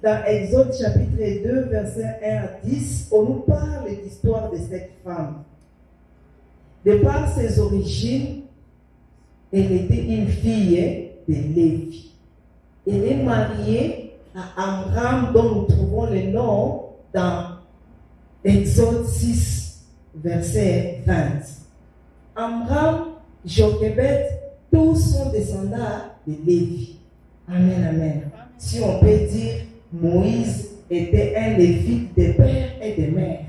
dans Exode chapitre 2, verset 1 à 10, on nous parle de l'histoire de cette femme. De par ses origines, elle était une fille de Lévi. Elle est mariée à Amram, dont nous trouvons le nom dans Exode 6, verset 20. Amram, Jochebed, tous sont descendants de Lévi. Amen, amen. Si on peut dire, Moïse était un lévite de père et de mère.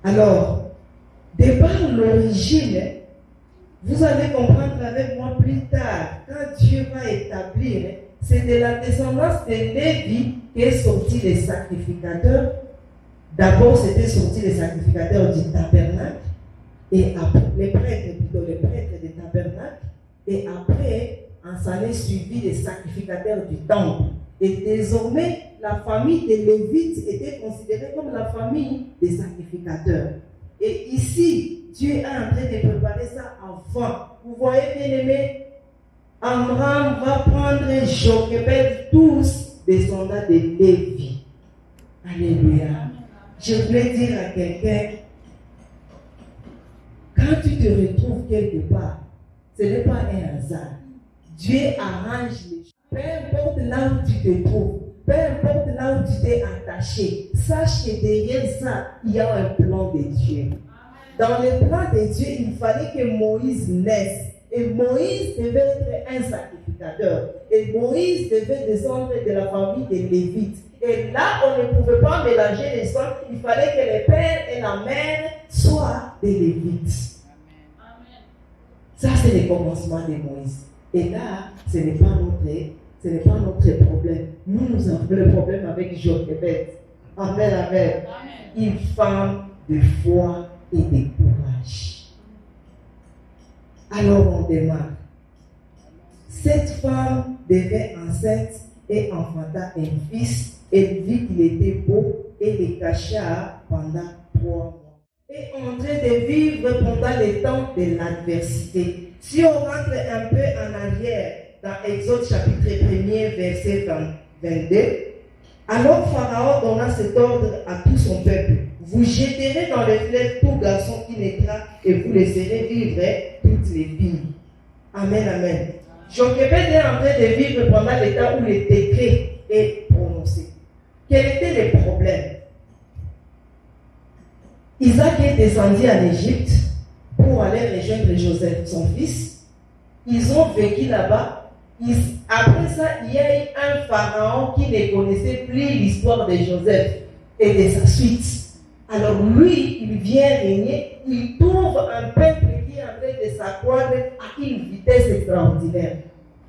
Alors, de par l'origine, vous allez comprendre avec moi plus tard, quand Dieu va établir, c'est de la descendance de Lévi qu'est sorti les sacrificateurs. D'abord, c'était sorti les sacrificateurs du tabernacle, et après, les prêtres du tabernacle, et après, en s'en est suivi les sacrificateurs du temple. Et désormais, la famille des Lévites était considérée comme la famille des sacrificateurs. Et ici, Dieu est en train de préparer ça avant. Vous voyez, bien aimé, Amram va prendre Jochebed, tous descendants de Lévi. Alléluia. Je voulais dire à quelqu'un, quand tu te retrouves quelque part, ce n'est pas un hasard. Dieu arrange les choses. Peu importe là où tu te trouves, peu importe là où tu t'es attaché, sache que derrière ça, il y a un plan de Dieu. Dans le plan de Dieu, il fallait que Moïse naisse. Et Moïse devait être un sacrificateur. Et Moïse devait descendre de la famille des Lévites. Et là, on ne pouvait pas mélanger les sangs. Il fallait que le père et la mère soient des Lévites. Ça, c'est le commencement de Moïse. Et là, ce n'est pas notre problème. Nous avons le problème avec Jochebed. Amen, amen. Une femme de foi et de courage. Alors on démarre. Cette femme devait enceinte et enfanta un fils. Elle vit qu'il était beau et le cacha pendant 3 mois. Et en train de vivre pendant le temps de l'adversité. Si on rentre un peu en arrière dans Exode chapitre 1er, verset 22, alors Pharaon donna cet ordre à tout son peuple. Vous jeterez dans les fleuves tout garçon qui naîtra et vous laisserez vivre toutes les filles. Amen, amen. Jochebed est en train de vivre pendant le temps où le décret est prononcé. Quel était le problème? Isaac est descendu en Égypte pour aller rejoindre Joseph, son fils. Ils ont vécu là-bas. Après ça, il y a eu un pharaon qui ne connaissait plus l'histoire de Joseph et de sa suite. Alors lui, il vient régner, il trouve un peuple qui est en train de s'accroître à une vitesse extraordinaire.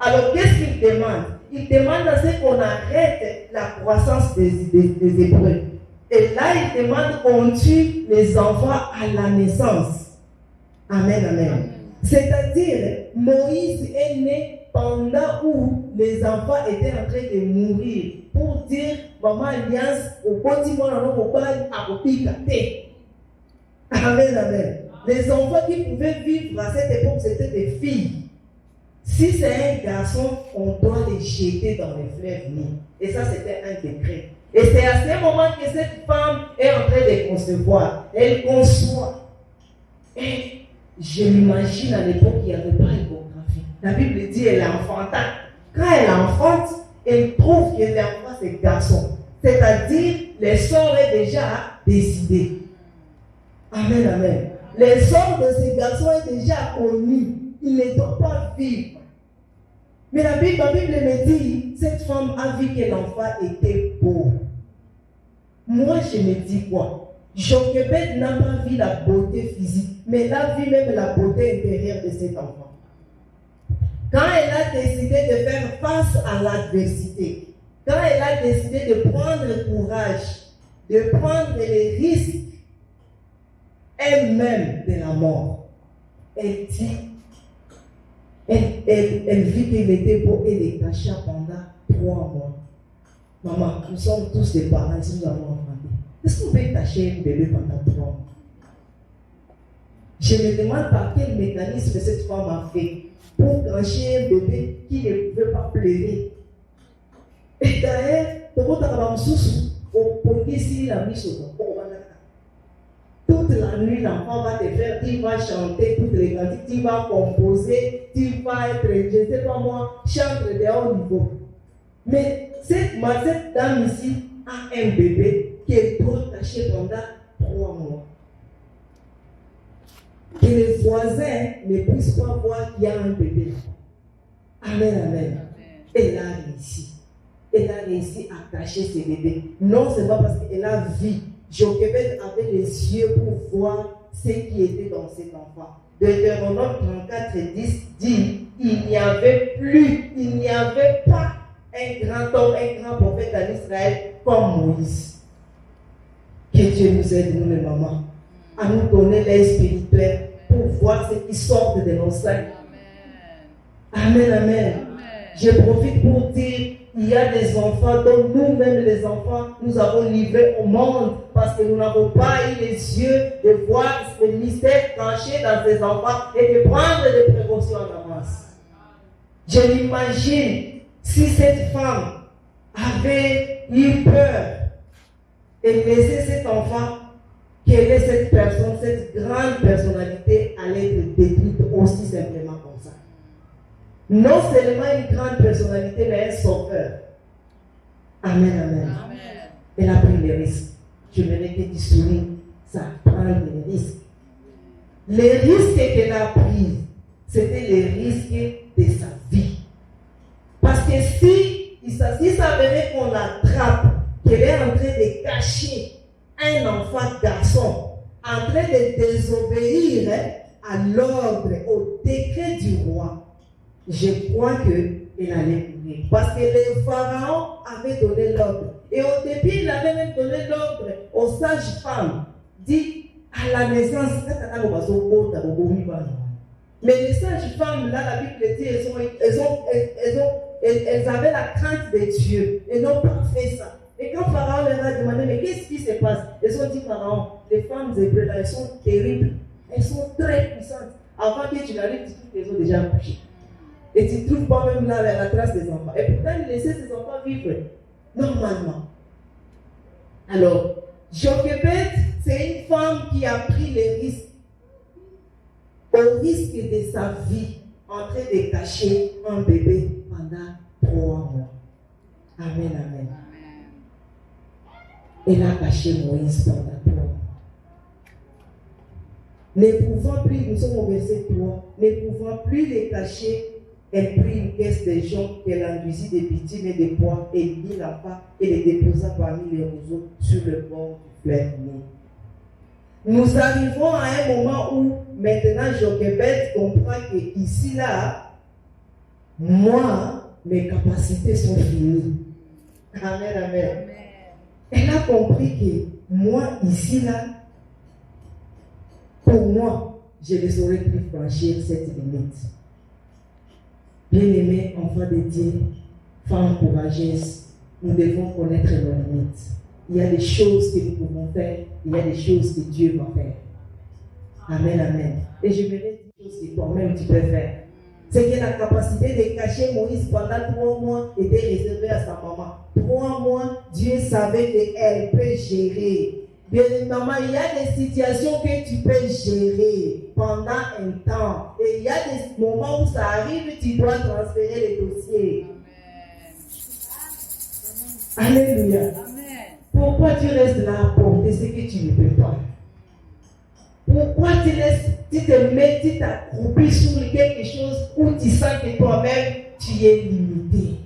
Alors qu'est-ce qu'il demande? Il demande à ce qu'on arrête la croissance des Hébreux. Et là, il demande qu'on tue les enfants à la naissance. Amen, amen. C'est-à-dire, Moïse est né pendant où les enfants étaient en train de mourir. Pour dire, maman alliance, au petit monde, on va à Amen, amen. Les enfants qui pouvaient vivre à cette époque, c'était des filles. Si c'est un garçon, on doit les jeter dans les fleuves Nil. Et ça, c'était un décret. Et c'est à ce moment que cette femme est en train de concevoir. Elle conçoit. Et je m'imagine à l'époque, il n'y avait pas d'échographie. La Bible dit qu'elle enfanta. Quand elle enfante, elle trouve que l'enfant c'est garçon. C'est-à-dire, le sort est déjà décidé. Amen, amen. Le sort de ce garçon est déjà connu. Il ne doit pas vivre. Mais la Bible me dit, cette femme a vu que l'enfant était beau. Moi, je me dis quoi? Jochebed n'a pas vu la beauté physique, mais elle a vu même la beauté intérieure de cet enfant. Quand elle a décidé de faire face à l'adversité, quand elle a décidé de prendre le courage, de prendre les risques, elle-même de la mort, elle dit, elle vit qu'il était beau et les cacha pendant 3 mois. Maman, nous sommes tous des parents si nous avons enfanté. Est-ce qu'on peut cacher un bébé pendant 3 mois? Je me demande par quel mécanisme cette femme a fait pour cacher un bébé qui ne pouvait pas pleurer. Et d'ailleurs, toute la nuit, l'enfant va te faire, tu vas chanter toutes les cantiques, tu vas composer, tu vas être, je ne sais pas moi, chanteur de haut niveau. Mais cette dame ici a un bébé qui est trop caché pendant 3 mois. Que les voisins ne puissent pas voir qu'il y a un bébé. Amen, amen. Elle a réussi. Elle a réussi à cacher ses bébés. Non, c'est pas parce qu'elle a vu. Jochebed avait les yeux pour voir ce qui était dans cet enfant. Deutéronome 34:10 dit, il n'y avait pas un grand homme, un grand prophète en Israël comme Moïse. Que Dieu nous aide, nous les mamans, à nous donner l'œil spirituel pour voir ce qui sort de nos seins. Amen, amen. Amen. Je profite pour dire, il y a des enfants dont nous-mêmes les enfants, nous avons livré au monde parce que nous n'avons pas eu les yeux de voir le mystère caché dans ces enfants et de prendre des précautions en avance. Je l'imagine, si cette femme avait eu peur et laissé cet enfant, quelle est cette personne, cette grande personnalité allait être détruite aussi simplement comme ça. Non seulement une grande personnalité, mais un sauveur. Amen, amen. Amen. Elle a pris les risques. Je voudrais que tu soulignes ça, prendre les risques. Les risques qu'elle a pris, c'était les risques de sa vie. Parce que si ça venait qu'on l'attrape, qu'elle est en train de cacher un enfant garçon, en train de désobéir à l'ordre, au décret du roi, je crois qu'elle allait mourir. Parce que le pharaon avait donné l'ordre. Et au début, il avait même donné l'ordre aux sages-femmes. Dit à la naissance, mais les sages-femmes, là, la Bible dit, elles avaient la crainte de Dieu. Elles n'ont pas fait ça. Et quand Pharaon leur a demandé, mais qu'est-ce qui se passe? Elles ont dit, Pharaon, les femmes hébreues, elles sont terribles. Elles sont très puissantes. Avant que tu n'arrives, tu trouves qu'elles ont déjà accouché. Et tu ne trouves pas même là la trace des enfants. Et pourtant, il laissait ses enfants vivre normalement. Alors, Jochebed, c'est une femme qui a pris les risques, au risque de sa vie, en train de cacher un bébé pendant 3 mois. Amen, amen. Elle a caché Moïse pendant 3 mois. Ne pouvant plus, nous sommes au verset 3, ne pouvant plus les cacher, elle prit une caisse de jonc qu'elle enduisit de bitume et de bois et mit l'enfant et les déposa parmi les roseaux sur le bord du fleuve Nil. Nous arrivons à un moment où maintenant Jochebed comprend que ici là, moi, mes capacités sont finies. Amen, amen. Elle a compris que moi ici là, pour moi, je ne saurais plus franchir cette limite. Bien-aimés, enfants de Dieu, femmes courageuses, nous devons connaître nos limites. Il y a des choses que nous pouvons faire, il y a des choses que Dieu va faire. Amen, amen. Et je verrai des choses que toi-même tu peux faire. C'est que la capacité de cacher Moïse pendant 3 mois était réservée à sa maman. 3 mois, Dieu savait qu'elle peut gérer. Bien évidemment, il y a des situations que tu peux gérer pendant un temps. Et il y a des moments où ça arrive, tu dois transférer les dossiers. Amen. Alléluia. Amen. Pourquoi tu restes là à porter ce que tu ne peux pas? Pourquoi tu te mets, tu t'accroupis sur quelque chose où tu sens que toi-même, tu es limité?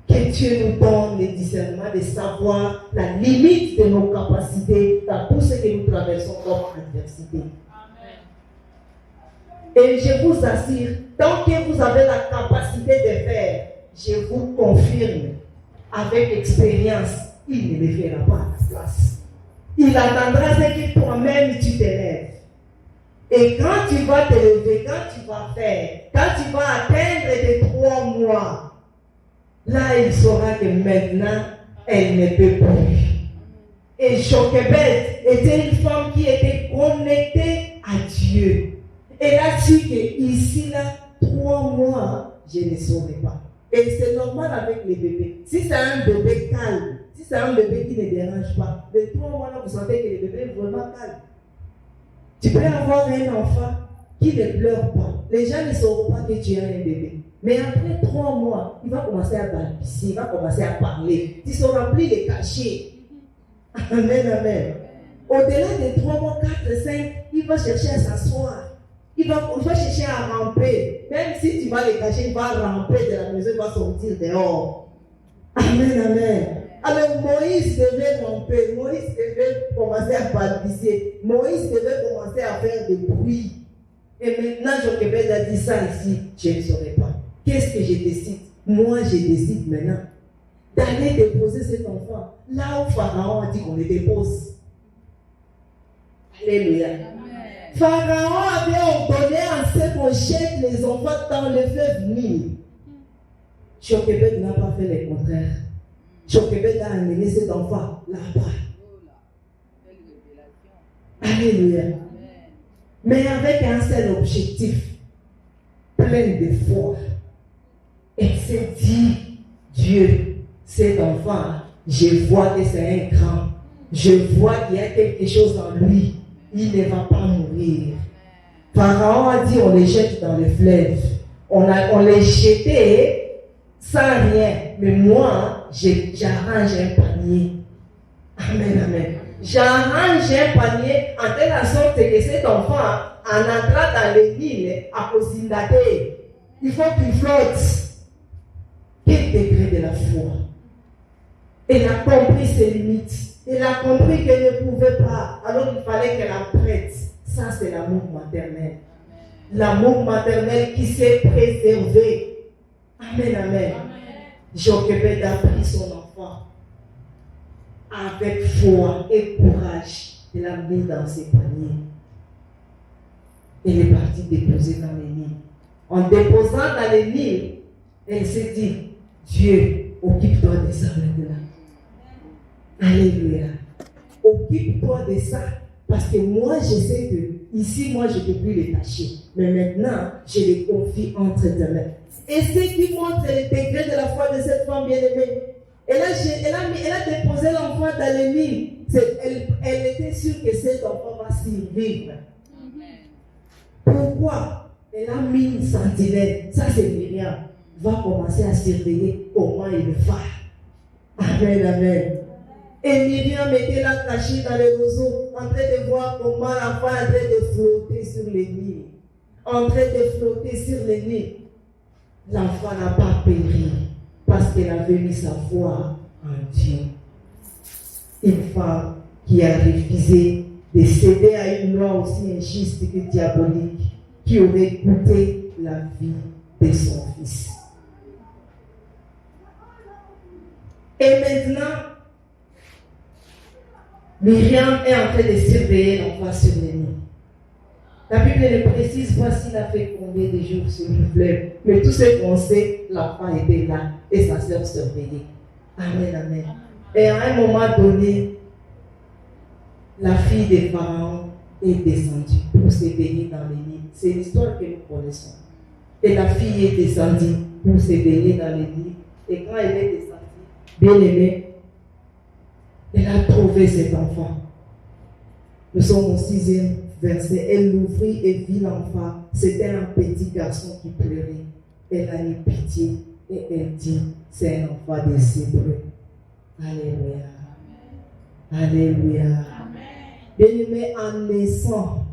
Que Dieu nous donne le discernement de savoir la limite de nos capacités dans tout ce que nous traversons comme adversité. Amen. Et je vous assure, tant que vous avez la capacité de faire, je vous confirme, avec expérience, il ne le fera pas à ta place. Il attendra ce que toi-même tu t'élèves. Et quand tu vas te lever, quand tu vas faire, quand tu vas atteindre tes 3 mois, là, il saura que maintenant, elle ne peut plus. Et Jochebed était une femme qui était connectée à Dieu. Elle a su que ici, là, 3 mois, je ne saurais pas. Et c'est normal avec les bébés. Si c'est un bébé calme, si c'est un bébé qui ne dérange pas, de 3 mois, là, vous sentez que le bébé est vraiment calme. Tu peux avoir un enfant qui ne pleure pas. Les gens ne sauront pas que tu as un bébé. Mais après 3 mois, il va commencer à balbutier, il va commencer à parler. Ils sont remplis de cachets. Amen, amen. Au-delà des 3 mois, 4, 5, il va chercher à s'asseoir. Il va chercher à ramper. Même si tu vas le cacher, il va ramper de la maison, il va sortir dehors. Amen, amen. Alors Moïse devait ramper, Moïse devait commencer à balbutier, Moïse devait commencer à faire du bruit. Et maintenant, Jochebed a dit ça ici, je ne saurais pas. Qu'est-ce que je décide? Moi, je décide maintenant d'aller déposer cet enfant là où Pharaon a dit qu'on le dépose. Alléluia. Pharaon avait ordonné à ce qu'on jette les enfants dans le fleuve Nil. Jochebed n'a pas fait le contraire. Jochebed a amené cet enfant là-bas. Alléluia. Mais avec un seul objectif, plein de foi. Elle s'est dit, Dieu, cet enfant, je vois que c'est un grand. Je vois qu'il y a quelque chose en lui. Il ne va pas mourir. Pharaon a dit, on les jette dans le fleuve. On les jetait sans rien. Mais moi, j'arrange un panier. Amen, amen. J'arrange un panier en telle sorte que cet enfant, en entrant dans le Nil, à cause il faut qu'il flotte. Quel degré de la foi? Elle a compris ses limites. Elle a compris qu'elle ne pouvait pas. Alors il fallait qu'elle la prête. Ça, c'est l'amour maternel. L'amour maternel qui s'est préservé. Amen, amen. Jochebed a pris son enfant avec foi et courage. Elle l'a mis dans ses paniers. Elle est partie déposer dans les nids. En déposant dans les nids, elle s'est dit, Dieu, occupe-toi de ça maintenant. Alléluia. Occupe-toi de ça. Parce que moi, je sais que ici, moi, je ne peux plus les tâcher. Mais maintenant, je les confie entre tes mains. Et ce qui montre le degré de la foi de cette femme bien-aimée. Elle a déposé l'enfant dans les mines. Elle était sûre que cet enfant va survivre. Pourquoi? Elle a mis une sentinelle. Ça, c'est Myriam. Va commencer à surveiller comment il va. Amen, amen. Et Myriam était là cachée dans les roseaux, en train de voir comment l'enfant est en train de flotter sur les nids. En train de flotter sur les nids. L'enfant n'a pas péri parce qu'elle avait mis sa foi en Dieu. Une femme qui a refusé de céder à une loi aussi injuste que diabolique, qui aurait coûté la vie de son fils. Et maintenant, Myriam est en train de surveiller l'enfant sur les nids. La Bible ne précise pas s'il a fait combien de jours sur le fleuve, mais tout ce qu'on sait, l'enfant était là et sa sœur surveillait. Amen, amen. Et à un moment donné, la fille de Pharaon est descendue pour se baigner dans les nids. C'est l'histoire que nous connaissons. Et la fille est descendue pour se baigner dans les nids. Et quand elle est descendue, bien aimée, elle a trouvé cet enfant. Nous sommes au 6e verset. Elle l'ouvrit et vit l'enfant. C'était un petit garçon qui pleurait. Elle a eu pitié et elle dit, c'est un enfant des Hébreux. Alléluia. Alléluia. Bien-aimé, en naissant,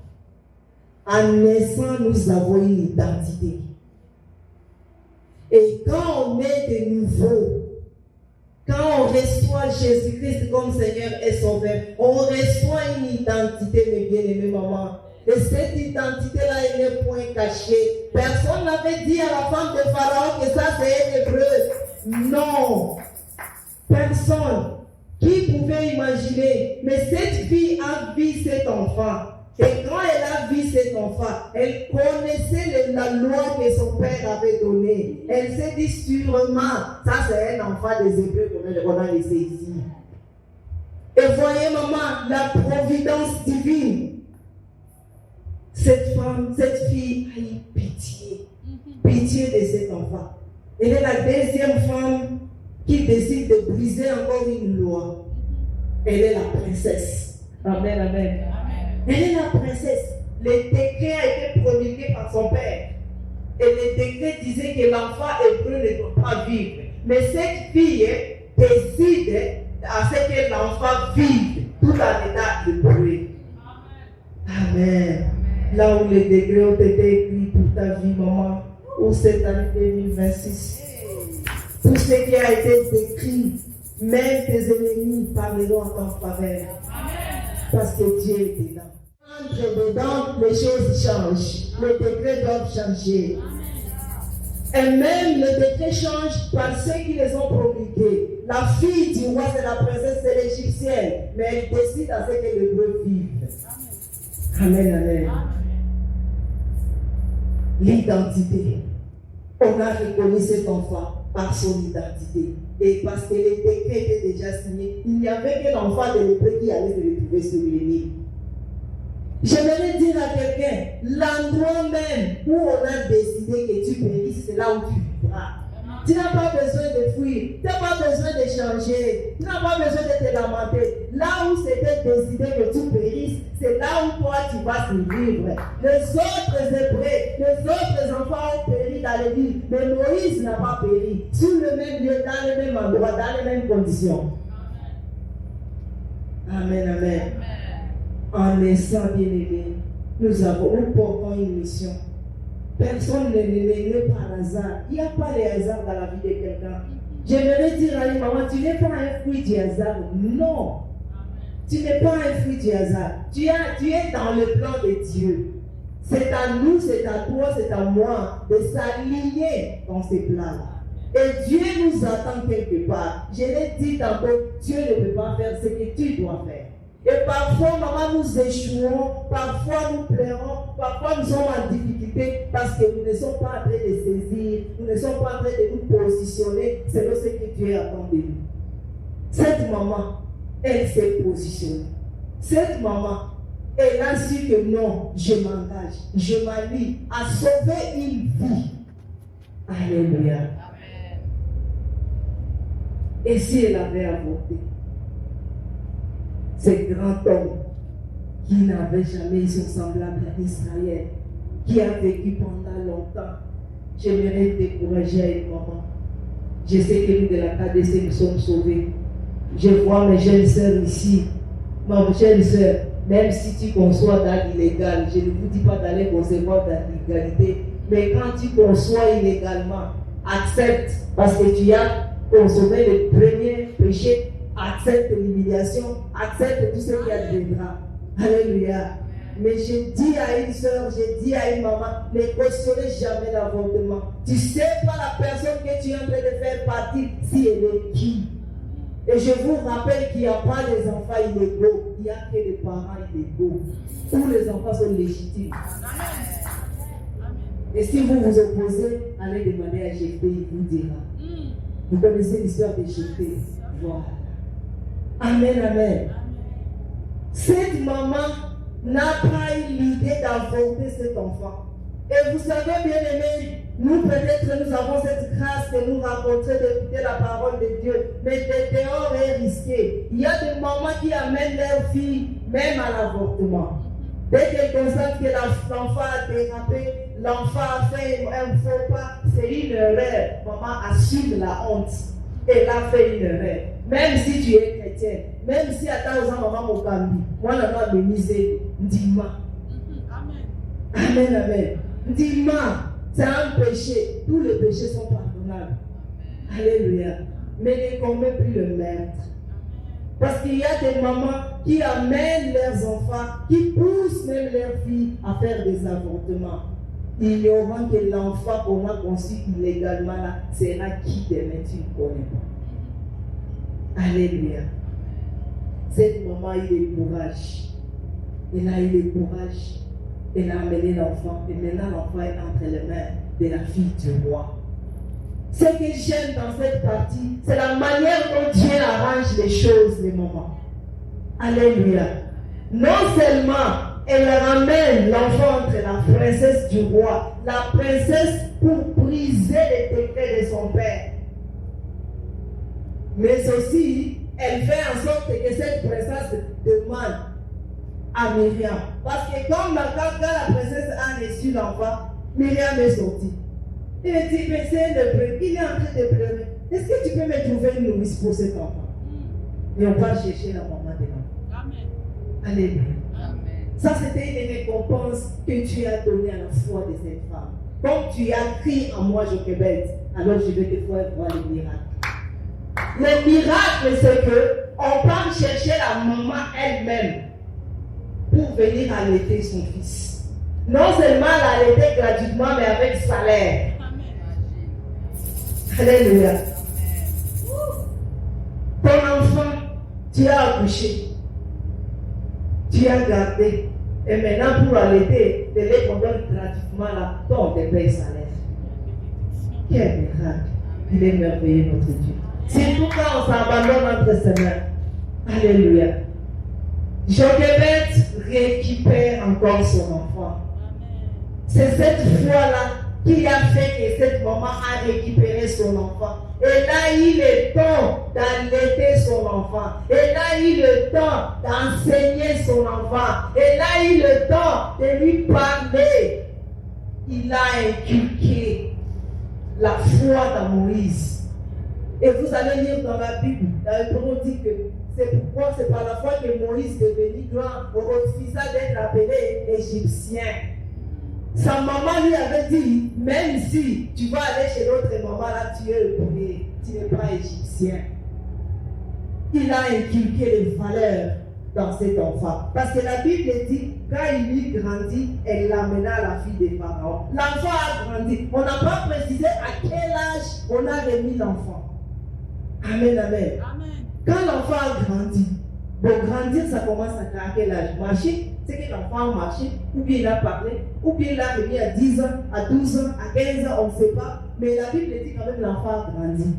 nous avons une identité. Et quand on est de nouveau, quand on reçoit Jésus-Christ comme Seigneur et Sauveur, on reçoit une identité, mes bien-aimés mamans. Et cette identité-là, elle n'est point cachée. Personne n'avait dit à la femme de Pharaon que ça c'est un hébreu. Non. Personne. Qui pouvait imaginer? Mais cette fille a vu cet enfant. Et quand elle a vu cet enfant, elle connaissait la loi que son père avait donnée. Elle s'est dit sûrement, ça c'est un enfant des Hébreux qu'on a laissé ici. Et voyez maman, la providence divine. Cette femme, cette fille a eu pitié. Pitié de cet enfant. Elle est la deuxième femme qui décide de briser encore une loi. Elle est la princesse. Amen, amen. Elle est la princesse. Le décret a été promulgué par son père. Et le décret disait que l'enfant hébreu ne doit pas vivre. Mais cette fille décide à ce que l'enfant vive tout en état hébreu. Amen. Là où les décrets ont été écrits pour ta vie, maman, pour cette année 2026. Tout ce qui a été décrit, même tes ennemis parleront en ton faveur. Parce que Dieu est dedans. Entre dedans, les choses changent. Les décrets doivent changer. Et même les décrets changent par ceux qui les ont promulgués. La fille du roi, c'est la princesse, c'est l'égyptienne. Mais elle décide à ce que l'hébreu vive. Amen, amen. L'identité. On a reconnu cet enfant par son identité. Et parce que les décrets étaient déjà signés, il n'y avait que l'enfant de l'hébreu qui allait se retrouver sur l'île. J'aimerais dire à quelqu'un, l'endroit même où on a décidé que tu périsses, c'est là où tu vivras. Tu n'as pas besoin de fuir, tu n'as pas besoin de changer, tu n'as pas besoin de te lamenter. Là où c'était décidé que tu périsses, c'est là où toi tu vas survivre. Les autres Hébreux, les autres enfants ont péri dans les villes, mais Moïse n'a pas péri. Sur le même lieu, dans le même endroit, dans les mêmes conditions. Amen, amen. En naissant, bien-aimé, nous portons une mission. Personne n'est né par hasard. Il n'y a pas de hasard dans la vie de quelqu'un. J'aimerais dire à une maman, tu n'es pas un fruit du hasard. Non. Tu n'es pas un fruit du hasard. Tu es dans le plan de Dieu. C'est à nous, c'est à toi, c'est à moi de s'aligner dans ces plans. Et Dieu nous attend quelque part. Je l'ai dit tantôt, Dieu ne peut pas faire ce que tu dois faire. Et parfois, maman, nous échouons, parfois nous pleurons, parfois nous sommes en difficulté parce que nous ne sommes pas en train de saisir, nous ne sommes pas en train de nous positionner selon ce que Dieu attend de nous. Cette maman, elle s'est positionnée. Cette maman, elle a su que non, je m'engage, je m'allie à sauver une vie. Alléluia. Amen. Et si elle avait avorté? Ce grand homme qui n'avait jamais eu son semblable à Israël, qui a vécu pendant longtemps, j'aimerais décourager à une maman. Je sais que nous de la KDC nous sommes sauvés. Je vois mes jeunes sœurs ici. Ma jeune sœur, même si tu conçois dans l'illégal, je ne vous dis pas d'aller concevoir dans l'illégalité, mais quand tu conçois illégalement, accepte, parce que tu as consommé le premier péché. Accepte l'humiliation, accepte tout ce qui adviendra. Alléluia. Mais je dis à une soeur, je dis à une maman, ne questionnez jamais l'avortement. Tu ne sais pas la personne que tu es en train de faire partie, si elle est qui. Et je vous rappelle qu'il n'y a pas les enfants illégaux, il n'y a que les parents illégaux. Tous les enfants sont légitimes. Et si vous vous opposez, allez demander à Jephthé, il vous dira. Vous connaissez l'histoire de Jephthé. Voilà. Amen, amen. Cette maman n'a pas eu l'idée d'avorter cet enfant. Et vous savez, bien aimé, nous peut-être nous avons cette grâce de nous rencontrer, d'écouter la parole de Dieu, mais de dehors est risqué. Il y a des mamans qui amènent leurs filles même à l'avortement. Dès qu'elles constatent que l'enfant a dérapé, l'enfant a fait un faux pas, c'est une erreur. Maman assume la honte. Elle a fait une erreur. Même si tu es chrétien, même si à ta maman Mokambi, moi je dois me miser, Ndima. Amen, amen. Ndima, c'est un péché. Tous les péchés sont pardonnables. Alléluia. Mais ne commets plus le meurtre. Parce qu'il y a des mamans qui amènent leurs enfants, qui poussent même leurs filles à faire des avortements, ignorant que l'enfant qu'on a conçu illégalement là sera qui demain tu ne connais pas. Alléluia. Cette maman a eu le courage. Elle a eu le courage. Elle a amené l'enfant. Et maintenant l'enfant est entre les mains de la fille du roi. Ce que j'aime dans cette partie, c'est la manière dont Dieu arrange les choses, les mamans. Alléluia. Non seulement elle ramène l'enfant entre la princesse du roi, la princesse pour briser les décrets de son père. Mais aussi, elle fait en sorte que cette princesse demande à Myriam. Parce que quand la princesse a reçu l'enfant, Myriam est sortie. Elle dit, mais c'est le pleurer. Il est en train de pleurer. Est-ce que tu peux me trouver une nourrice pour cet enfant? Et on va chercher la maman de l'enfant. Amen. Alléluia. Amen. Ça, c'était une récompense que tu as donnée à la foi de cette femme. Comme tu as crié en moi, Jochebed, alors je vais te faire voir le miracle. Le miracle, c'est que on part chercher la maman elle-même pour venir allaiter son fils. Non seulement l'allaiter gratuitement, mais avec salaire. Amen. Alléluia. Ton enfant, tu as accouché, tu as gardé, et maintenant pour allaiter, te les condamne gratuitement là, ton te paye salaire. Quel miracle! Il est merveilleux, notre Dieu. C'est pourquoi on s'abandonne entre ses mains. Alléluia. Jochebed récupère encore son enfant. C'est cette foi-là qui a fait que cette maman a récupéré son enfant. Elle a eu le temps d'allaiter son enfant. Elle a eu le temps d'enseigner son enfant. Elle a eu le temps de lui parler. Il a inculqué la foi dans Moïse. Et vous allez lire dans la Bible, on dit que c'est pourquoi c'est par la foi que Moïse devenu grand, refusa d'être appelé égyptien. Sa maman lui avait dit, même si tu vas aller chez l'autre maman, là tu es hébreu, tu n'es pas égyptien. Il a inculqué les valeurs dans cet enfant. Parce que la Bible dit, quand il grandit, elle l'amena à la fille des pharaons. L'enfant a grandi. On n'a pas précisé à quel âge on a remis l'enfant. Amen, amen. Amen. Quand l'enfant a grandi, bon, grandir, ça commence à quel âge? Marcher, c'est que l'enfant a marché, ou bien il a parlé, ou bien il a remis à 10 ans, à 12 ans, à 15 ans, on ne sait pas. Mais la Bible dit quand même l'enfant a grandi.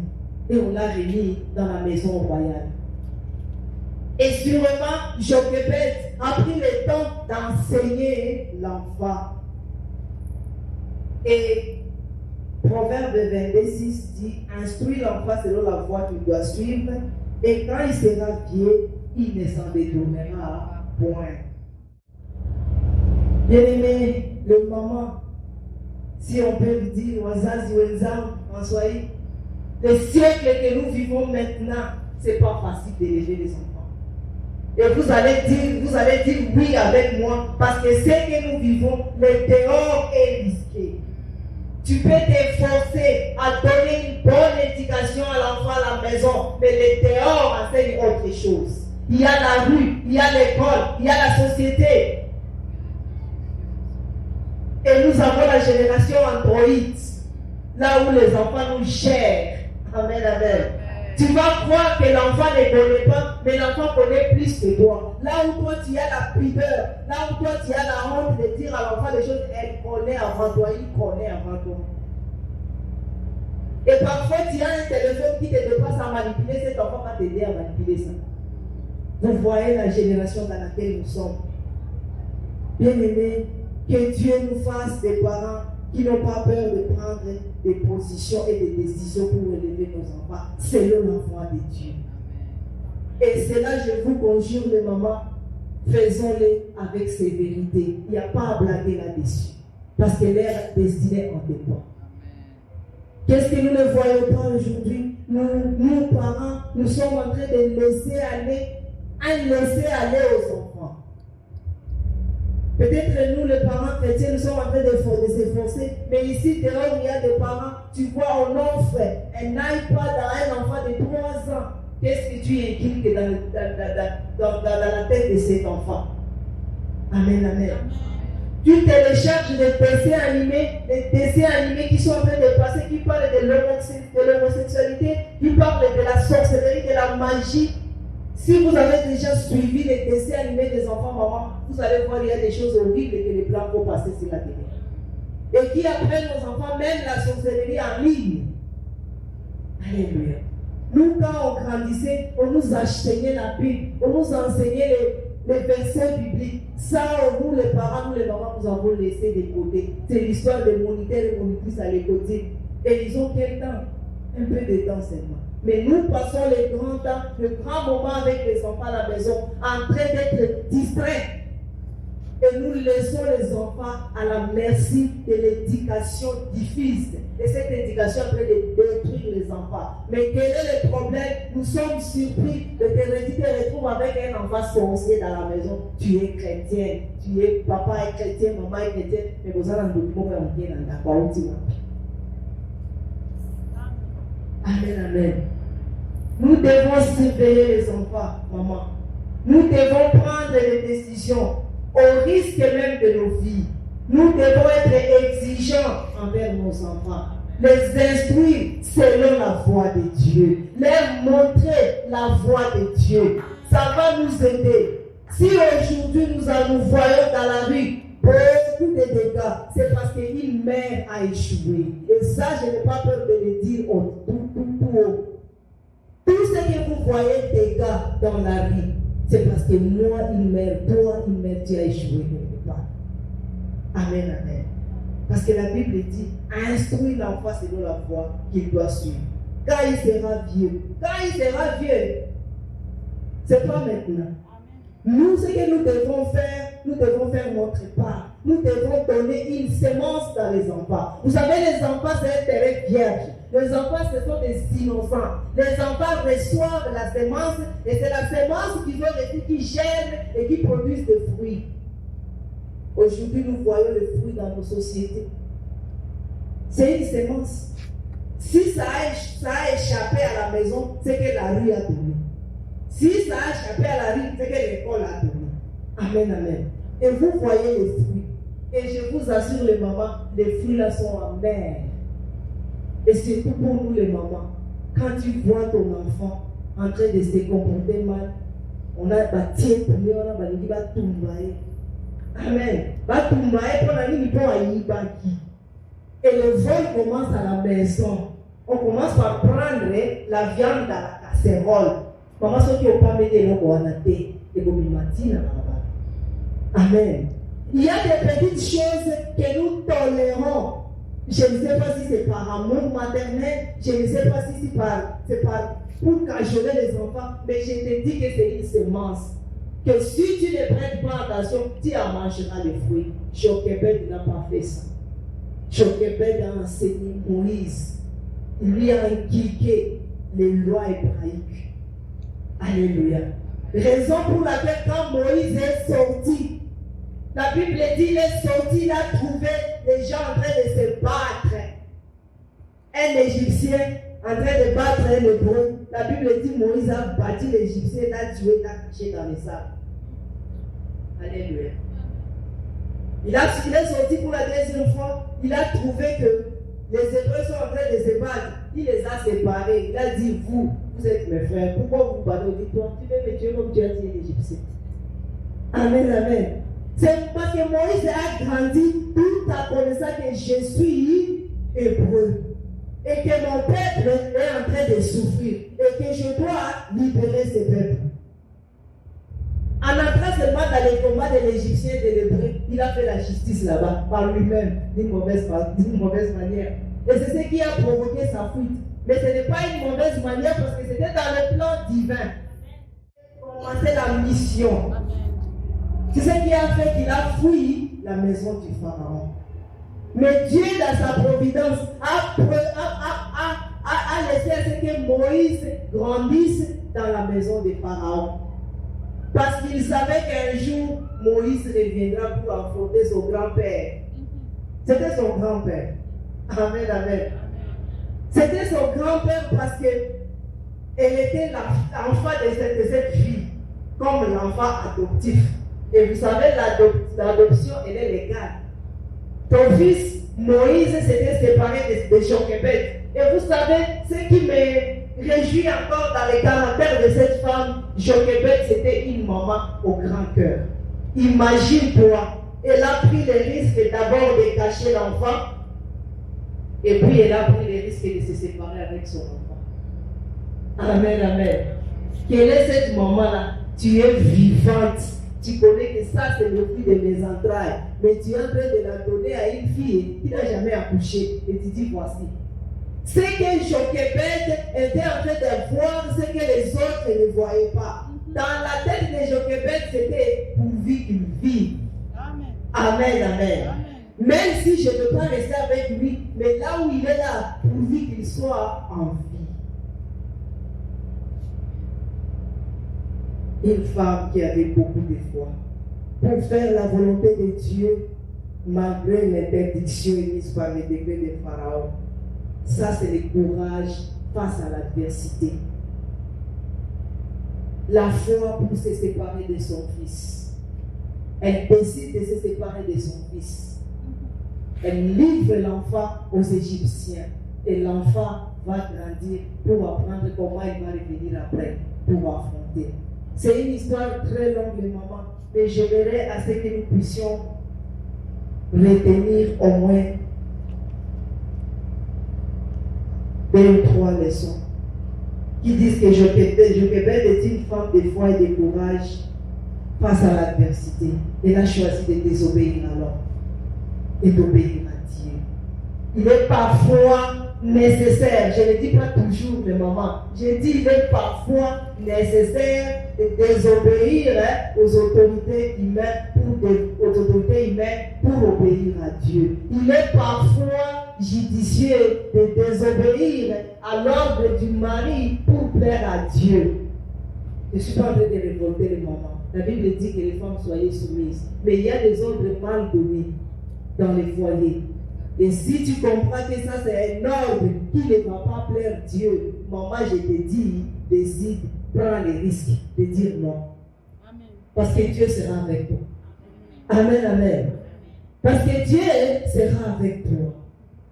Et on l'a remis dans la maison royale. Et sûrement, Jochebed a pris le temps d'enseigner l'enfant. Et Proverbe 22:6 dit, instruis l'enfant selon la voie qu'il doit suivre, et quand il sera vieux, il ne s'en détournera point. Bien-aimé, le moment, si on peut le dire, en Swahili, le siècle que nous vivons maintenant, ce n'est pas facile d'élever les enfants. Et vous allez dire oui avec moi, parce que ce que nous vivons, le dehors est risqué. Tu peux t'efforcer à donner une bonne éducation à l'enfant à la maison, mais le dehors enseigne autre chose. Il y a la rue, il y a l'école, il y a la société. Et nous avons la génération Android, là où les enfants nous gèrent. Amen, amen. Tu vas croire que l'enfant ne connaît pas, mais l'enfant connaît plus que toi. Là où toi tu as la pudeur, là où toi tu as la honte de dire à l'enfant des choses, elle connaît avant toi, il connaît avant toi. Et parfois tu as un téléphone qui te dépasse à manipuler, cet enfant va t'aider à manipuler ça. Vous voyez la génération dans laquelle nous sommes. Bien-aimés, que Dieu nous fasse des parents qui n'ont pas peur de prendre des positions et des décisions pour élever nos enfants selon la voie de Dieu. Et c'est là je vous conjure les mamans, faisons-les avec sévérité. Il n'y a pas à blaguer là-dessus. Parce que leur destinée en dépend. Qu'est-ce que nous ne voyons pas aujourd'hui? Nous, parents, nous sommes en train de laisser aller aux enfants. Peut-être nous, les parents chrétiens, nous sommes en train de s'efforcer, mais ici, dehors, il y a des parents, tu vois, on offre un iPad à un enfant de 3 ans. Qu'est-ce que tu inculques dans la tête de cet enfant? Amen, amen. Tu télécharges des dessins animés qui sont en train de passer, qui parlent de l'homosexualité, qui parlent de la sorcellerie, de la magie. Si vous avez déjà suivi les dessins animés des enfants, maman, vous allez voir, il y a des choses horribles que les blancs vont passer sur la télé. Et qui apprennent aux enfants même la sorcellerie en ligne. Alléluia. Nous, quand on grandissait, on nous enseignait la Bible, on nous enseignait les versets bibliques. Ça, nous les parents, nous les mamans, nous avons laissé de côté. C'est l'histoire des moniteurs et monitrices à l'école. Et ils ont quel temps? Un peu de temps seulement. Mais nous passons les grands temps, le grand moment avec les enfants à la maison, en train d'être distraits. Et nous laissons les enfants à la merci de l'éducation diffuse. Et cette éducation est en train de détruire les enfants. Mais quel est le problème? Nous sommes surpris de te retrouver avec un enfant sorcier dans la maison. Tu es chrétien, tu es papa est chrétien, maman est chrétienne. Mais vous avez un document qui est dans la parole. Amen, amen. Nous devons surveiller les enfants, maman. Nous devons prendre des décisions au risque même de nos vies. Nous devons être exigeants envers nos enfants. Les instruire selon la voie de Dieu. Leur montrer la voie de Dieu. Ça va nous aider. Si aujourd'hui nous voyons dans la rue beaucoup de dégâts, c'est parce qu'une mère a échoué. Et ça, je n'ai pas peur de le dire tout haut. Tout ce que vous voyez dégâts dans la rue, c'est parce que moi, une mère, toi, une mère, tu as échoué quelque part. Amen, amen. Parce que la Bible dit, instruis l'enfant selon la voie qu'il doit suivre. Quand il sera vieux, c'est pas maintenant. Nous, ce que nous devons faire notre part. Nous devons donner une semence dans les enfants. Vous savez, les enfants, c'est un terrain vierge. Les enfants, ce sont des innocents. Les enfants reçoivent la semence et c'est la semence qui germe et qui produit des fruits. Aujourd'hui, nous voyons les fruits dans nos sociétés. C'est une semence. Si ça a échappé à la maison, c'est que la rue a donné. Si ça a échappé à la rue, c'est que l'école a donné. Amen, amen. Et vous voyez les fruits. Et je vous assure, les mamans, les fruits là sont amers. Et surtout pour nous, les mamans, quand tu vois ton enfant en train de se comporter mal, on a bâti pour lui, on a bâti, va tomber. Amen. Va tomber pour la nuit, pour aller bâti. Et le vol commence à la maison. On commence par prendre la viande dans la casserole. Maman, ceux qui n'ont pas mis des noms à la tête, et vous m'imaginer là-bas. Amen. Il y a des petites choses que nous tolérons. Je ne sais pas si c'est par amour maternel, je ne sais pas si c'est par pour cajoler les enfants, mais je te dis que c'est une semence. Que si tu ne prêtes pas attention, tu en mangeras les fruits. Jochebed n'a pas fait ça. Jochebed a enseigné Moïse. Il lui a inculqué les lois hébraïques. Alléluia. Raison pour laquelle quand Moïse est sorti, la Bible dit qu'il est sorti, il a trouvé les gens en train de se battre. Un Égyptien en train de battre un Hébreu. La Bible dit que Moïse a battu l'Égyptien, l'a tué, l'a caché dans les sables. Alléluia. Il est sorti pour la deuxième fois. Il a trouvé que les Hébreux sont en train de se battre. Il les a séparés. Il a dit, vous êtes mes frères. Pourquoi vous battez? Toi, tu veux me tuer comme tu as tué l'Égyptien. Amen, amen. C'est parce que Moïse a grandi tout en connaissant que je suis hébreu. Et que mon peuple est en train de souffrir. Et que je dois libérer ce peuple. En entrant seulement dans les combats de l'Égyptien et de l'Hébreu, il a fait la justice là-bas, par lui-même, d'une mauvaise manière. Et c'est ce qui a provoqué sa fuite. Mais ce n'est pas une mauvaise manière parce que c'était dans le plan divin. Commencer la mission. C'est ce qui a fait qu'il a fui la maison du Pharaon. Mais Dieu, dans sa providence, a laissé à ce que Moïse grandisse dans la maison de Pharaon. Parce qu'il savait qu'un jour, Moïse reviendra pour affronter son grand-père. C'était son grand-père. Amen, amen. C'était son grand-père parce qu'elle était l'enfant de cette fille, comme l'enfant adoptif. Et vous savez, l'adoption, elle est légale. Ton fils, Moïse, s'était séparé de Jochebed. Et vous savez, ce qui me réjouit encore dans le caractère de cette femme, Jochebed, c'était une maman au grand cœur. Imagine-toi, elle a pris le risque d'abord de cacher l'enfant, et puis elle a pris le risque de se séparer avec son enfant. Amen, amen. Quelle est cette maman-là? Tu es vivante. Tu connais que ça, c'est le fruit de mes entrailles. Mais tu es en train de la donner à une fille qui n'a jamais accouché. Et tu dis, voici. Ce que Jochebed était en train de voir, ce que les autres ne voyaient pas. Dans la tête de Jochebed, c'était pourvu qu'il vive. Amen. Amen, amen. Amen. Même si je ne veux pas rester avec lui, mais là où il est là, pourvu qu'il soit en vie. Une femme qui avait beaucoup de foi pour faire la volonté de Dieu, malgré l'interdiction émise par les décrets de Pharaon. Ça, c'est le courage face à l'adversité. La foi pour se séparer de son fils. Elle décide de se séparer de son fils. Elle livre l'enfant aux Égyptiens. Et l'enfant va grandir pour apprendre comment il va revenir après, pour affronter. C'est une histoire très longue, les mamans, mais j'aimerais à ce que nous puissions retenir au moins 2 ou 3 leçons qui disent que Jochebed est une femme de foi et de courage face à l'adversité. Elle a choisi de désobéir à l'homme et d'obéir à Dieu. Il est parfois nécessaire, je ne dis pas toujours les mamans, je dis il est parfois nécessaire de désobéir aux autorités humaines pour obéir à Dieu. Il est parfois judicieux de désobéir à l'ordre du mari pour plaire à Dieu. Je ne suis pas en train de révolter les mamans. La Bible dit que les femmes soyez soumises. Mais il y a des ordres mal donnés dans les foyers. Et si tu comprends que ça c'est un ordre qui ne va pas plaire Dieu, maman, je te dis, décide, prends les risques de dire non. Amen. Parce que Dieu sera avec toi. Amen, amen. Parce que Dieu sera avec toi.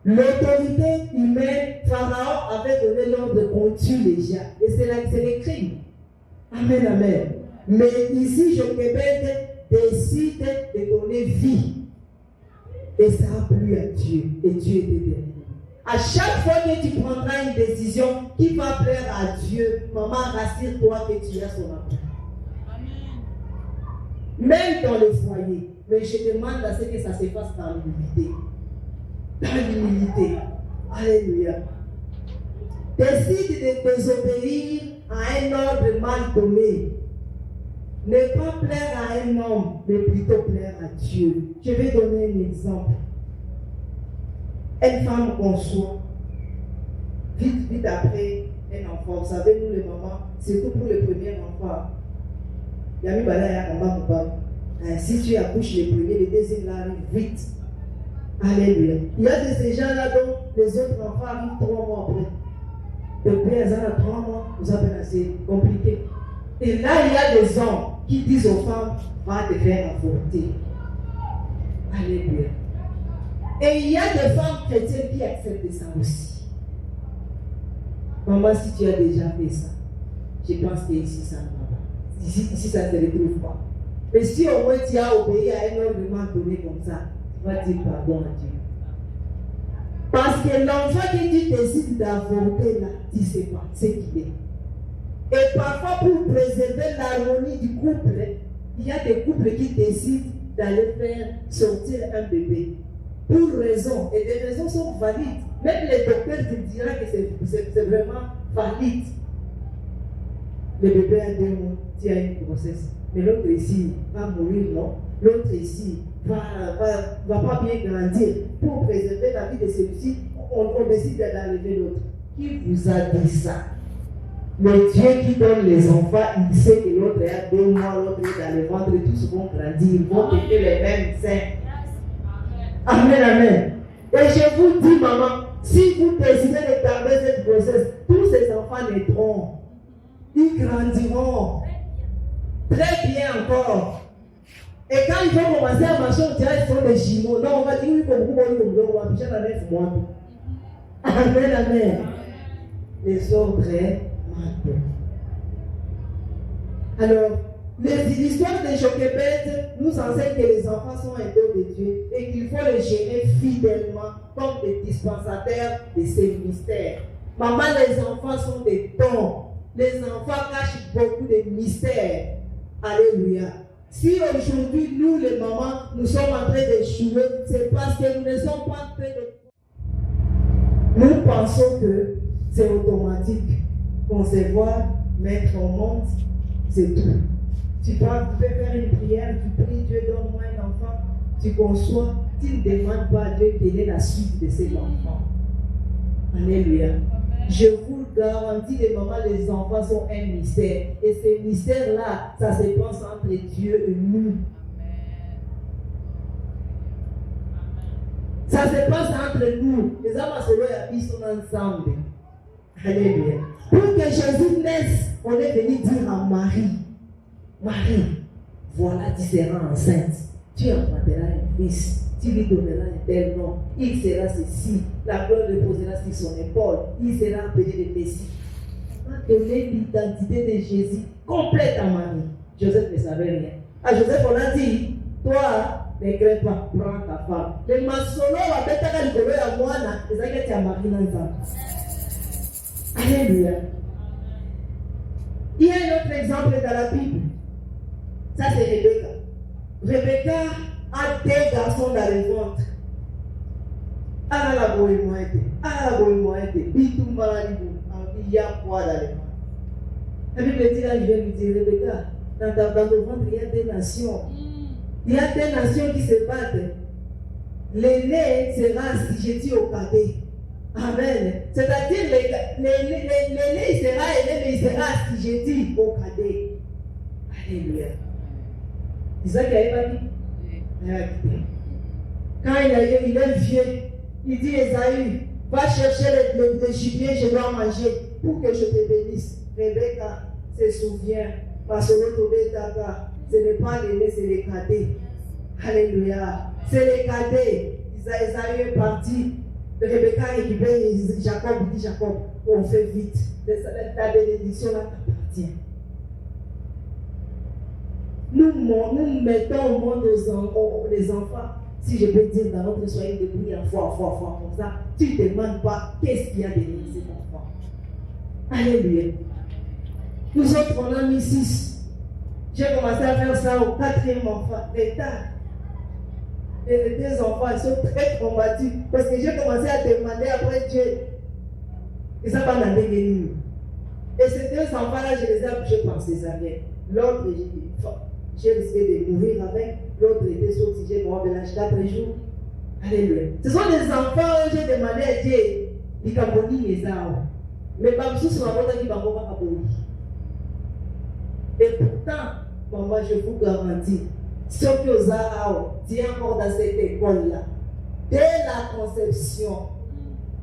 L'autorité humaine, Pharaon avait donné l'ordre qu'on tue les gens. Et c'est le crime. Amen, amen. Mais ici, Jochebed décide de donner vie. Et ça a plu à Dieu. Et Dieu était derrière lui. À chaque fois que tu prendras une décision qui va plaire à Dieu, maman, rassure-toi que tu as son appui. Même dans le foyer. Mais je demande à ce que ça se fasse dans l'humilité. Dans l'humilité. Alléluia. Décide de désobéir à un ordre mal donné. Ne pas plaire à un homme, mais plutôt plaire à Dieu. Je vais donner un exemple. Une femme conçoit. Vite après un enfant. Vous savez, nous les mamans, surtout pour le premier enfant. Si tu accouches le premier, le deuxième là arrive vite. Alléluia. Il y a de ces gens-là dont les autres enfants arrivent 3 mois après. Depuis elles ont 3 mois, vous avez assez compliqué. Et là, il y a des hommes qui disent aux femmes, va te faire avorter. Alléluia. Et il y a des femmes chrétiennes qui acceptent ça aussi. Maman, si tu as déjà fait ça, je pense qu'ici, ça ne va pas. Ici, ça ne se retrouve pas. Mais si au moins tu as obéi à un ordre donné comme ça, tu vas dire pardon à Dieu. Parce que l'enfant que tu décides d'avorter là, tu ne sais pas ce qu'il est. Et parfois, pour préserver l'harmonie du couple, il y a des couples qui décident d'aller faire sortir un bébé. Pour raison, et les raisons sont valides. Même les docteurs te diront que c'est vraiment valide. Le bébé a 2 mois, tu as une grossesse. Mais l'autre ici va mourir, non? L'autre ici va pas bien grandir. Pour préserver la vie de celui-ci, on décide d'enlever l'autre. Qui vous a dit ça? Le Dieu qui donne les enfants, il sait que l'autre est à 2 mois, l'autre est dans le ventre, tous vont grandir, ils vont quitter les mêmes seins. Amen, amen. Et je vous dis, maman, si vous décidez de garder cette grossesse, tous ces enfants naîtront. Ils grandiront. Très bien encore. Et quand ils vont commencer à marcher, on dirait qu'ils sont des jumeaux. Non, on va dire oui, on va picher dans 9 mois. Amen, amen. Les ordres. Alors, l'histoire de Jochebed nous enseigne que les enfants sont un don de Dieu et qu'il faut les gérer fidèlement comme des dispensateurs de ces mystères. Maman, les enfants sont des dons. Les enfants cachent beaucoup de mystères. Alléluia. Si aujourd'hui, nous, les mamans, nous sommes en train d'échouer, c'est parce que nous ne sommes pas en train de... Nous pensons que c'est automatique. Concevoir, mettre au monde, c'est tout. Tu peux faire une prière, tu pries, Dieu donne-moi un enfant, tu conçois, tu ne demandes pas à Dieu quelle est la suite de cet enfant. Alléluia. Je vous garantis, les mamans, les enfants sont un mystère. Et ce mystère-là, ça se passe entre Dieu et nous. Ça se passe entre nous. Les hommes solo et ils sont ensemble. Alléluia. Pour que Jésus naisse, on est venu dire à Marie, Marie, voilà, tu seras enceinte. Tu enfanteras un fils. Tu lui donneras un tel nom. Il sera ceci. La gloire reposera sur son épaule. Il sera appelé le Messie. On a donné l'identité de Jésus complète à Marie. Joseph ne savait rien. À Joseph, on a dit, toi, ne crains pas, prends ta femme. Les maçons, on va mettre le colonel à moi, et ça que tu as Marie dans le Alléluia. Il y a un autre exemple dans la Bible. Ça, c'est Rebecca. Rebecca a deux garçons dans le ventre. Ah la boy moite. Ah la boy moite. Bitou maladibu. Il y a quoi dans le ventre? La Bible dit là, je vais lui dire, Rebecca, dans le ventre, il y a des nations. Il y a des nations qui se battent. L'aîné sera assujetti au cadet. Amen. C'est-à-dire, l'aîné, il sera aîné, mais il sera assujetti au cadet. Alléluia. Isaac n'avait pas dit. Quand il est vieux, il dit Esaü, va chercher le gibier, je dois manger pour que je te bénisse. Rebecca se souvient, parce que ce n'est pas l'aîné, c'est les cadets. Alléluia. C'est les cadets. Esaü est parti. Rebecca récupère Jacob, dit Jacob, on fait vite. Ta bénédiction là t'appartient. Nous mettons au monde les enfants, si je peux dire, dans notre soirée de prière, foi, comme ça. Tu ne demandes pas qu'est-ce qu'il y a derrière cet enfant. Alléluia. Nous autres, on a mis 6. J'ai commencé à faire ça au 4e enfant, l'état. Et les 2 enfants, ils sont très combattus parce que j'ai commencé à demander après Dieu. Et ça va m'en déguenir. Et ces 2 enfants-là, je les ai accouchés par césarienne. L'autre, j'ai risqué de mourir avec. L'autre était sautigé mort de l'âge 4 jours. Alléluia. Ce sont des enfants où j'ai demandé à Dieu, ils cabonient les arbres. Mais pas sous sur la porte qui va pas cabonner. Et pourtant, maman, je vous garantis, ce que vous avez encore dans cette école-là, dès la conception,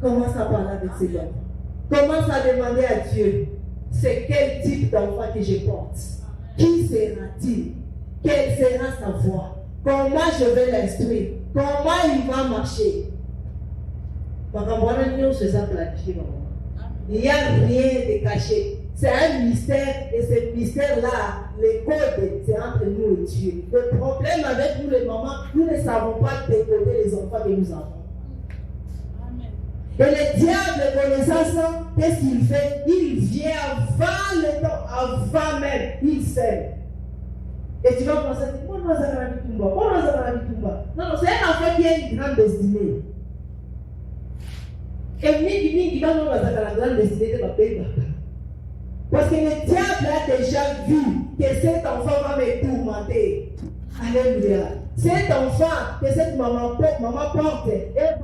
commence à parler avec ces enfants. Commence à demander à Dieu, c'est quel type d'enfant que je porte? Qui sera-t-il? Quelle sera sa voix? Comment je vais l'instruire? Comment il va marcher? Il n'y a rien de caché. C'est un mystère et ce mystère-là, les codes, c'est entre nous et Dieu. Le problème avec nous les mamans, nous ne savons pas décoder les enfants que nous avons. Et le diable, connaissant ça, qu'est-ce qu'il fait? Il vient avant le temps, avant même, il sème. Et tu vas penser, non, c'est un enfant qui a une grande destinée. Et il va nous la grande destinée de ma paix. Parce que le diable a déjà vu que cet enfant va me tourmenter. Alléluia. Cet enfant que cette maman porte, elle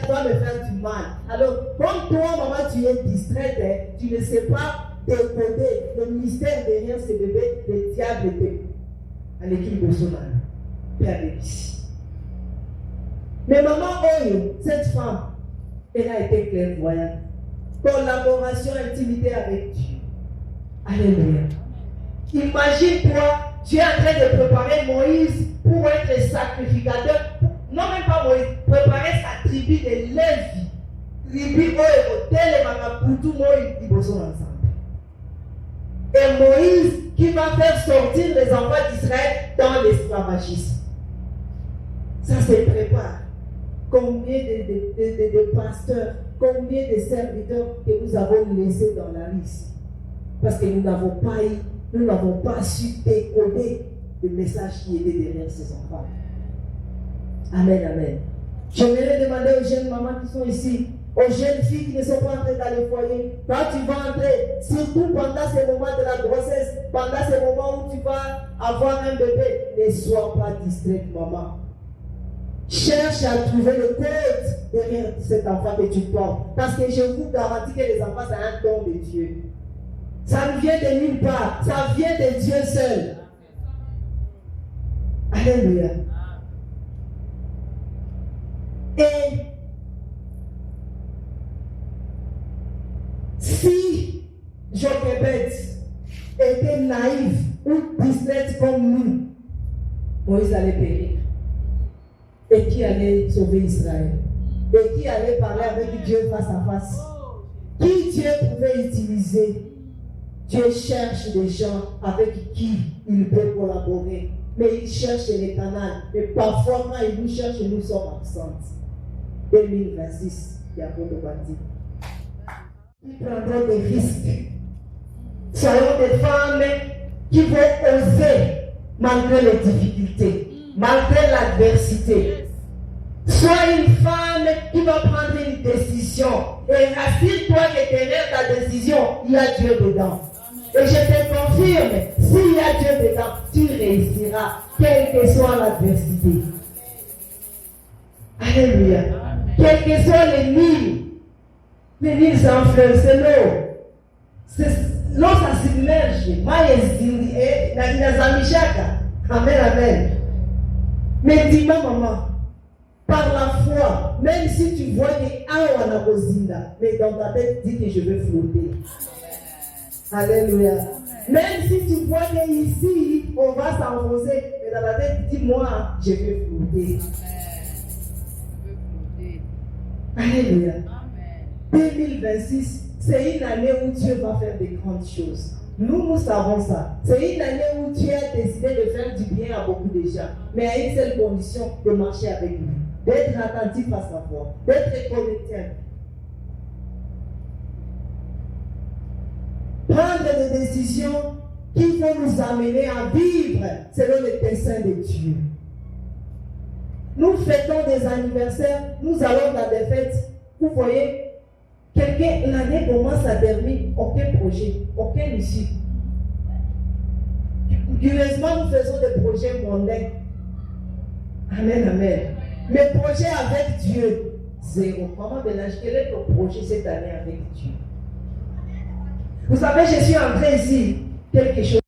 va me faire du mal. Alors, comme toi, maman, tu es distraite, tu ne sais pas décoder le mystère derrière ce bébé, le diable était à l'équipe de son âme. Père ici. Mais maman, cette femme, elle a été clairvoyante. Collaboration, intimité avec Dieu. Alléluia. Imagine-toi, tu es en train de préparer Moïse pour être sacrificateur. Non, même pas Moïse, préparer sa tribu de Lévi. Tribu pour tout Moïse, ils bossent ensemble. Et Moïse qui va faire sortir les enfants d'Israël dans l'esclavagisme. Ça se prépare. Combien de pasteurs, combien de serviteurs que nous avons laissés dans la liste? Parce que nous n'avons pas su décoder le message qui était derrière ces enfants. Amen, amen. J'aimerais demander aux jeunes mamans qui sont ici, aux jeunes filles qui ne sont pas entrées dans le foyer, quand tu vas entrer, surtout pendant ces moments de la grossesse, pendant ces moments où tu vas avoir un bébé, ne sois pas distraite, maman. Cherche à trouver le code derrière cet enfant que tu portes. Parce que je vous garantis que les enfants, c'est un don de Dieu. Ça ne vient de nulle part, ça vient de Dieu seul. Alléluia. Et si Jochebed était naïf ou distraite comme nous, Moïse allait périr. Et qui allait sauver Israël? Et qui allait parler avec Dieu face à face? Qui Dieu pouvait utiliser? Dieu cherche des gens avec qui il peut collaborer. Mais il cherche les canaux. Et parfois, quand il nous cherche, nous sommes absentes. 2026, il y a beaucoup de bâtis. Nous prendrons des risques. Soyons des femmes qui vont oser malgré les difficultés, malgré l'adversité. Sois une femme qui va prendre une décision. Et rassure-toi que derrière ta décision, il y a Dieu dedans. Et je te confirme, s'il y a Dieu dedans, tu réussiras, quelle que soit l'adversité. Alléluia. Quels que soient les mille enfants, c'est l'eau. L'eau, ça submerge. Amen, amen. Mais dis-moi, maman, par la foi, même si tu vois que on a Kozinda, mais dans ta tête, dis que je vais flotter. Alléluia. Même si tu vois qu'ici, on va s'enfoncer, mais dans ta tête, dis-moi, je vais flotter. Alléluia. 2026, c'est une année où Dieu va faire des grandes choses. Nous savons ça. C'est une année où Dieu a décidé de faire du bien à beaucoup de gens, mais à une seule condition, de marcher avec lui, d'être attentif à sa voix, d'être connecté. Prendre des décisions qui vont nous amener à vivre selon les desseins de Dieu. Nous fêtons des anniversaires, nous allons dans des fêtes. Vous voyez, l'année commence à terminer, aucun projet, aucun issue. Curieusement, nous faisons des projets mondains. Amen, amen. Mais projet avec Dieu, zéro. Maman Bélange, quel est ton projet cette année avec Dieu? Vous savez, je suis entré ici, quelque chose.